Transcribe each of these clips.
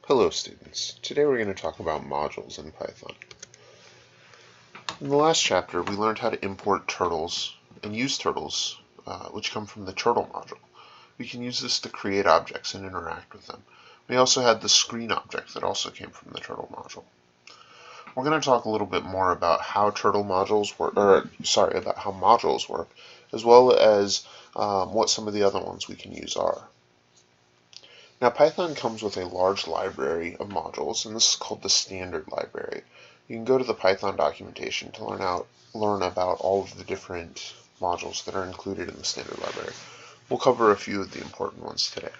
Hello students, today we're going to talk about modules in Python. In the last chapter we learned how to import turtles and use turtles which come from the turtle module. We can use this to create objects and interact with them. We also had the screen object that also came from the turtle module. We're going to talk a little bit more about how turtle modules work, about how modules work, as well as what some of the other ones we can use are. Now Python comes with a large library of modules, and this is called the standard library. You can go to the Python documentation to learn about all of the different modules that are included in the standard library. We'll cover a few of the important ones today.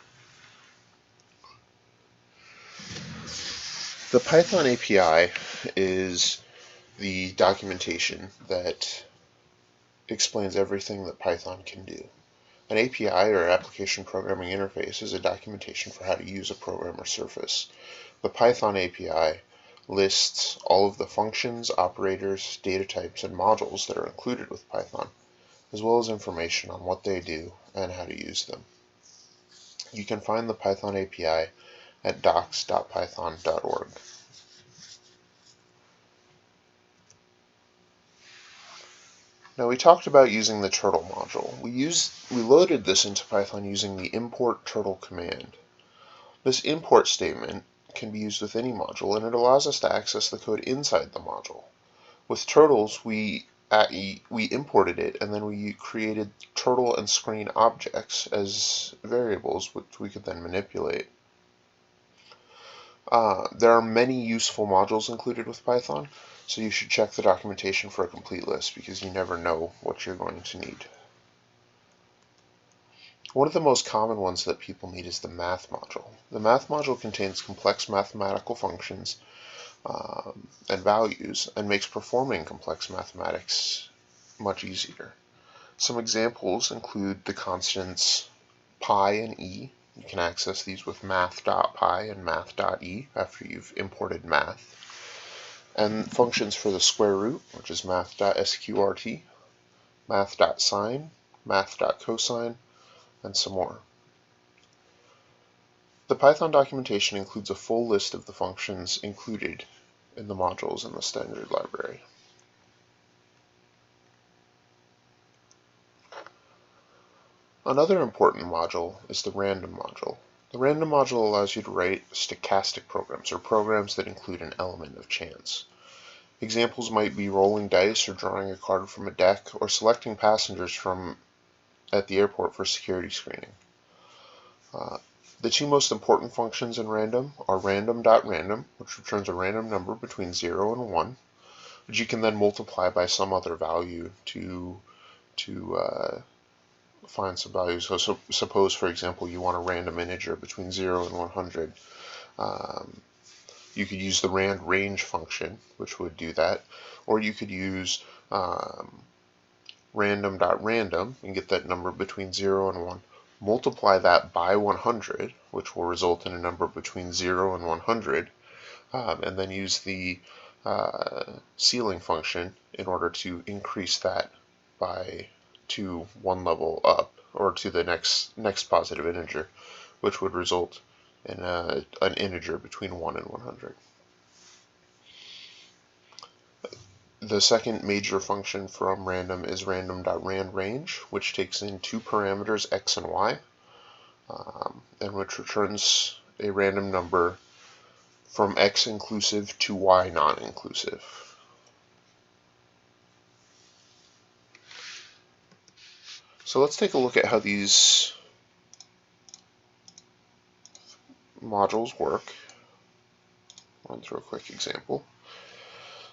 The Python API is the documentation that explains everything that Python can do. An API, or Application Programming Interface, is a documentation for how to use a program or surface. The Python API lists all of the functions, operators, data types, and modules that are included with Python, as well as information on what they do and how to use them. You can find the Python API at docs.python.org. Now we talked about using the turtle module. We loaded this into Python using the import turtle command. This import statement can be used with any module, and it allows us to access the code inside the module. With turtles, we imported it, and then we created turtle and screen objects as variables, which we could then manipulate. There are many useful modules included with Python, so you should check the documentation for a complete list because you never know what you're going to need. One of the most common ones that people need is the math module. The math module contains complex mathematical functions and values and makes performing complex mathematics much easier. Some examples include the constants pi and e. You can access these with math.py and math.e after you've imported math. And functions for the square root, which is math.sqrt, math.sine, math.cosine, and some more. The Python documentation includes a full list of the functions included in the modules in the standard library. Another important module is the random module. The random module allows you to write stochastic programs, or programs that include an element of chance. Examples might be rolling dice, or drawing a card from a deck, or selecting passengers at the airport for security screening. The two most important functions in random are random.random, which returns a random number between 0 and 1, which you can then multiply by some other value to find some values. So suppose, for example, you want a random integer between 0 and 100. You could use the randRange function, which would do that, or you could use random.random and get that number between 0 and 1. Multiply that by 100, which will result in a number between 0 and 100, and then use the ceiling function in order to increase that to one level up, or to the next positive integer, which would result in an integer between 1 and 100. The second major function from random is random.randRange, which takes in two parameters, x and y, and which returns a random number from x inclusive to y non-inclusive. So let's take a look at how these modules work. Run through a quick example.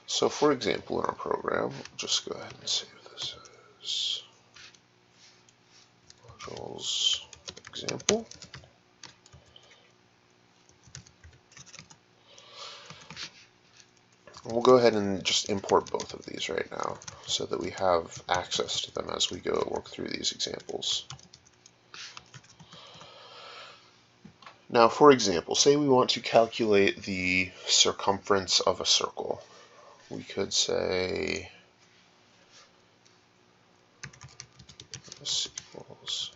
So for example, in our program, we'll just go ahead and save this as modules example. And we'll go ahead and just import both of these right now so that we have access to them as we go work through these examples. Now, for example, say we want to calculate the circumference of a circle. We could say this equals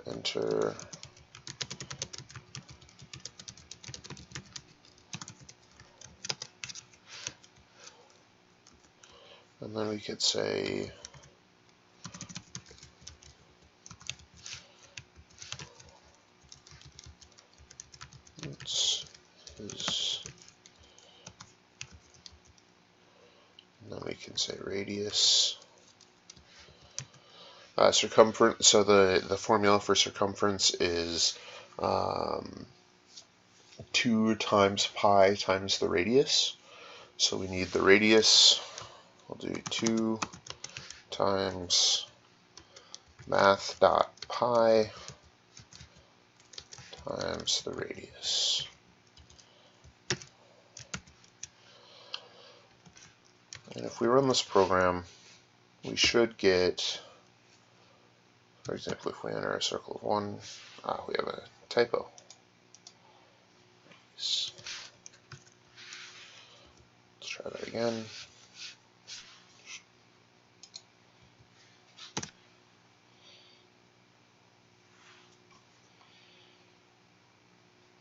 enter and then we could say it's his, and then we can say radius. Circumference, so the formula for circumference is 2 times pi times the radius. So we need the radius, we'll do 2 times math dot pi times the radius. And if we run this program, we should get, for example, if we enter a circle of 1, we have a typo. Let's try that again.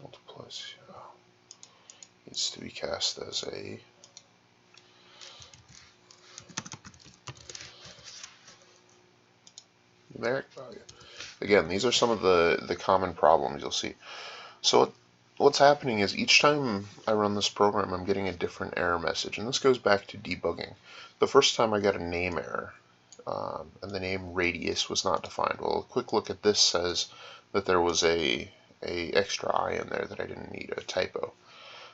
Multiplies, needs to be cast as a numeric value. Again, these are some of the common problems you'll see. So what's happening is each time I run this program, I'm getting a different error message, and this goes back to debugging. The first time I got a name error, and the name radius was not defined. Well, a quick look at this says that there was a extra I in there that I didn't need, a typo.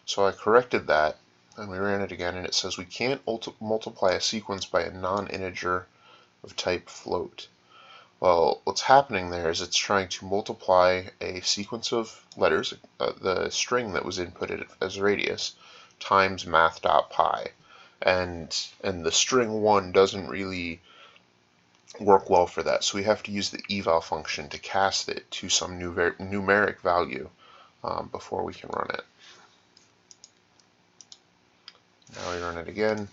So I corrected that, and we ran it again, and it says we can't multiply a sequence by a non-integer of type float. Well, what's happening there is it's trying to multiply a sequence of letters, the string that was inputted as radius, times math.pi. And the string 1 doesn't really work well for that, so we have to use the eval function to cast it to some numeric value before we can run it. Now we run it again.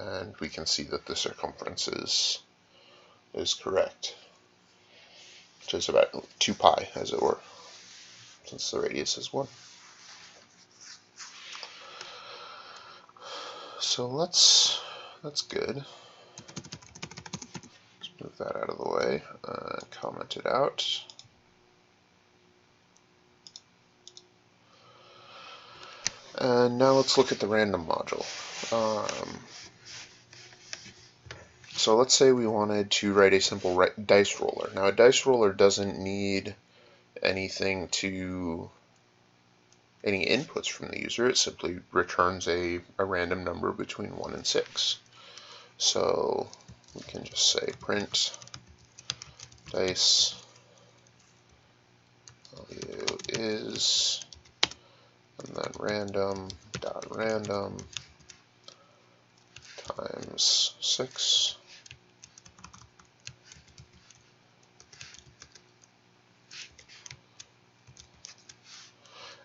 And we can see that the circumference is correct, which is about 2 pi, as it were, since the radius is 1. So that's good. Let's move that out of the way and comment it out. And now let's look at the random module. So let's say we wanted to write a simple dice roller. Now a dice roller doesn't need any inputs from the user. It simply returns a random number between 1 and 6. So we can just say print dice value is, and then random times 6.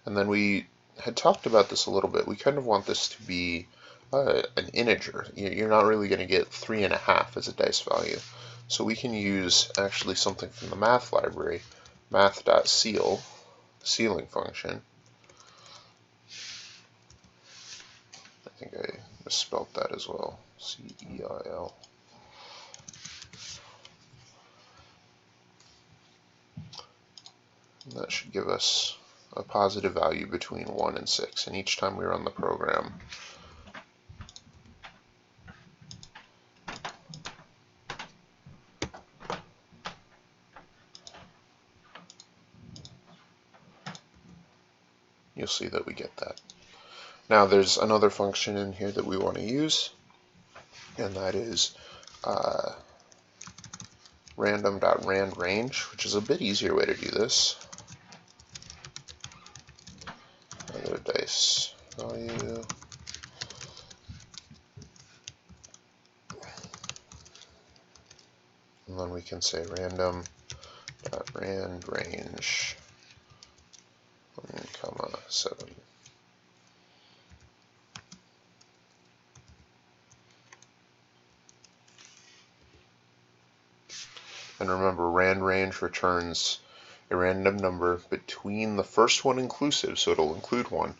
And then we had talked about this a little bit. We kind of want this to be an integer. You're not really going to get 3.5 as a dice value. So we can use actually something from the math library, math.ceil, the ceiling function. I think I misspelled that as well, C-E-I-L. And that should give us a positive value between 1 and 6, and each time we run the program, you'll see that we get that. Now there's another function in here that we want to use, and that is random.randRange, which is a bit easier way to do this. Another dice value. And then we can say random.randRange 1,7. And remember, rand range returns a random number between the first one inclusive, so it'll include 1,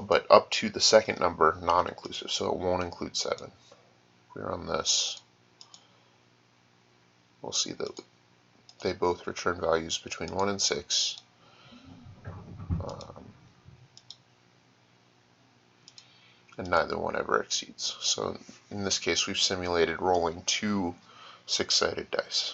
but up to the second number non-inclusive, so it won't include 7. If we run this, we'll see that they both return values between 1 and 6. And neither one ever exceeds. So in this case, we've simulated rolling 2 6-sided dice.